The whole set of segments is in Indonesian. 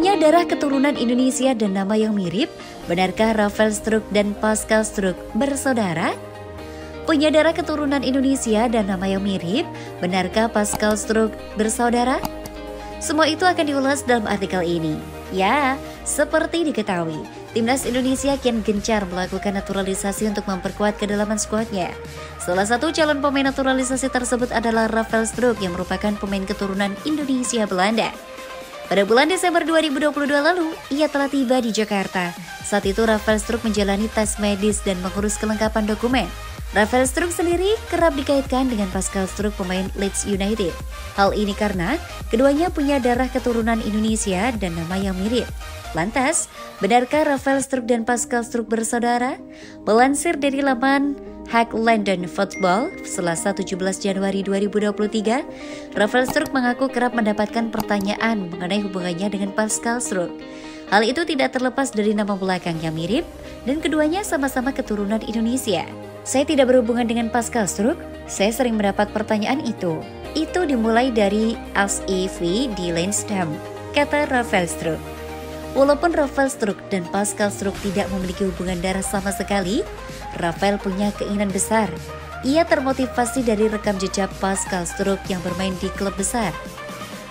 Punya darah keturunan Indonesia dan nama yang mirip, benarkah Rafael Struijk dan Pascal Struijk bersaudara? Punya darah keturunan Indonesia dan nama yang mirip, benarkah Pascal Struijk bersaudara? Semua itu akan diulas dalam artikel ini. Ya, seperti diketahui, Timnas Indonesia kian gencar melakukan naturalisasi untuk memperkuat kedalaman skuadnya. Salah satu calon pemain naturalisasi tersebut adalah Rafael Struijk yang merupakan pemain keturunan Indonesia Belanda. Pada bulan Desember 2022 lalu, ia telah tiba di Jakarta. Saat itu Rafael Struijk menjalani tes medis dan mengurus kelengkapan dokumen. Rafael Struijk sendiri kerap dikaitkan dengan Pascal Struijk pemain Leeds United. Hal ini karena keduanya punya darah keturunan Indonesia dan nama yang mirip. Lantas, benarkah Rafael Struijk dan Pascal Struijk bersaudara? Melansir dari laman Hack London Football, Selasa 17 Januari 2023, Rafael Struijk mengaku kerap mendapatkan pertanyaan mengenai hubungannya dengan Pascal Struijk. Hal itu tidak terlepas dari nama belakang yang mirip dan keduanya sama-sama keturunan Indonesia. Saya tidak berhubungan dengan Pascal Struijk, saya sering mendapat pertanyaan itu. Itu dimulai dari SEV di Lansdowne, kata Rafael Struijk. Walaupun Rafael Struijk dan Pascal Struijk tidak memiliki hubungan darah sama sekali, Rafael punya keinginan besar. Ia termotivasi dari rekam jejak Pascal Struijk yang bermain di klub besar.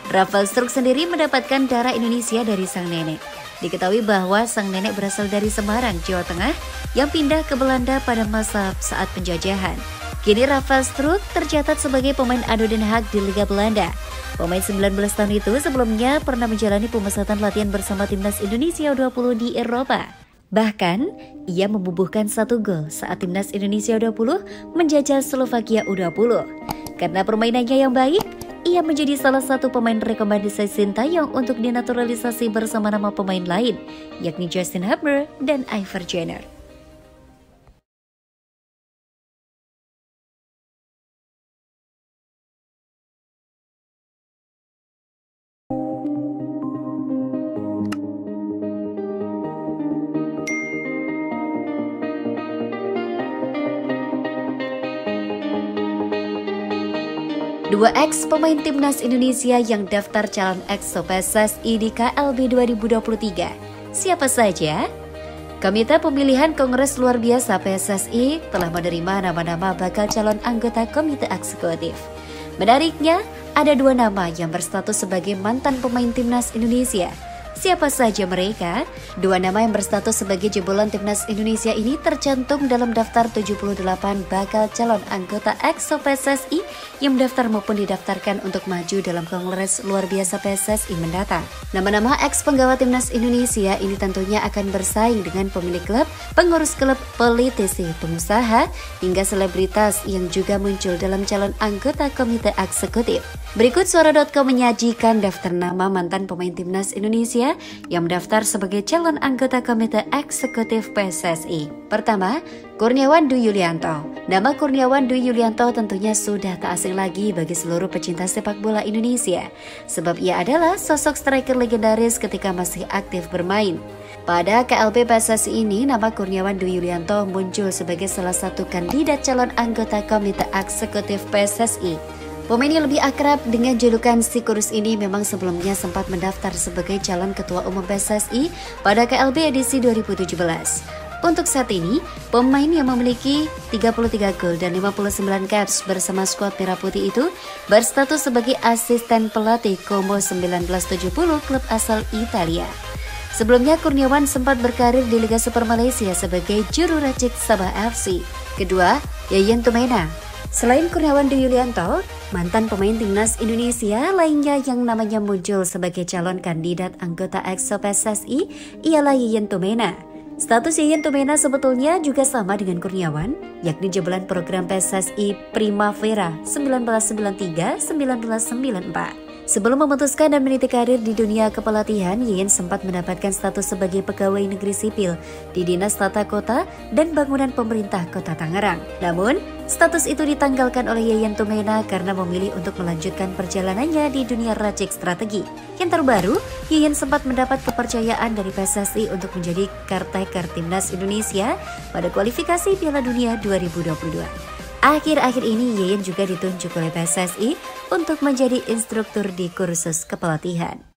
Rafael Struijk sendiri mendapatkan darah Indonesia dari sang nenek. Diketahui bahwa sang nenek berasal dari Semarang, Jawa Tengah, yang pindah ke Belanda pada masa saat penjajahan. Kini Rafael Struijk tercatat sebagai pemain ado Den Haag di Liga Belanda. Pemain 19 tahun itu sebelumnya pernah menjalani pemusatan latihan bersama Timnas Indonesia U20 di Eropa. Bahkan, ia membubuhkan 1 gol saat Timnas Indonesia U20 menjajal Slovakia U20. Karena permainannya yang baik, ia menjadi salah satu pemain rekomendasi Sintayong untuk dinaturalisasi bersama nama pemain lain, yakni Justin Hubner dan Ivar Jenner. Dua ex pemain Timnas Indonesia yang daftar calon EXO PSSI di KLB 2023. Siapa saja? Komite Pemilihan Kongres Luar Biasa PSSI telah menerima nama-nama bakal calon anggota Komite Eksekutif. Menariknya, ada 2 nama yang berstatus sebagai mantan pemain Timnas Indonesia. Siapa saja mereka? 2 nama yang berstatus sebagai jebolan Timnas Indonesia ini tercantum dalam daftar 78 bakal calon anggota EXO PSSI yang mendaftar maupun didaftarkan untuk maju dalam Kongres Luar Biasa PSSI mendatang. Nama-nama ex penggawa Timnas Indonesia ini tentunya akan bersaing dengan pemilik klub, pengurus klub, politisi, pengusaha, hingga selebritas yang juga muncul dalam calon anggota Komite Eksekutif. Berikut Suara.com menyajikan daftar nama mantan pemain Timnas Indonesia yang mendaftar sebagai calon anggota Komite Eksekutif PSSI. Pertama, Kurniawan Dwi Yulianto. Nama Kurniawan Dwi Yulianto tentunya sudah tak asing lagi bagi seluruh pecinta sepak bola Indonesia, sebab ia adalah sosok striker legendaris ketika masih aktif bermain. Pada KLB PSSI ini, nama Kurniawan Dwi Yulianto muncul sebagai salah satu kandidat calon anggota Komite Eksekutif PSSI. Pemain yang lebih akrab dengan julukan si kurus ini memang sebelumnya sempat mendaftar sebagai calon ketua umum PSSI pada KLB edisi 2017. Untuk saat ini, pemain yang memiliki 33 gol dan 59 caps bersama skuad Merah Putih itu berstatus sebagai asisten pelatih Como 1970 klub asal Italia. Sebelumnya Kurniawan sempat berkarir di Liga Super Malaysia sebagai juru racik Sabah FC. Kedua, Yayan Tumena. Selain Kurniawan Dwi Yulianto, mantan pemain Timnas Indonesia lainnya yang namanya muncul sebagai calon kandidat anggota EXO PSSI ialah Yayan Tumena. Status Yayan Tumena sebetulnya juga sama dengan Kurniawan, yakni jebolan program PSSI Primavera 1993-1994. Sebelum memutuskan dan meniti karir di dunia kepelatihan, Yayan sempat mendapatkan status sebagai pegawai negeri sipil di Dinas Tata Kota dan Bangunan Pemerintah Kota Tangerang. Namun, status itu ditanggalkan oleh Yayan Tumena karena memilih untuk melanjutkan perjalanannya di dunia racik strategi. Yang terbaru, Yayan sempat mendapat kepercayaan dari PSSI untuk menjadi caretaker Timnas Indonesia pada kualifikasi Piala Dunia 2022. Akhir-akhir ini Yayan juga ditunjuk oleh PSSI untuk menjadi instruktur di kursus kepelatihan.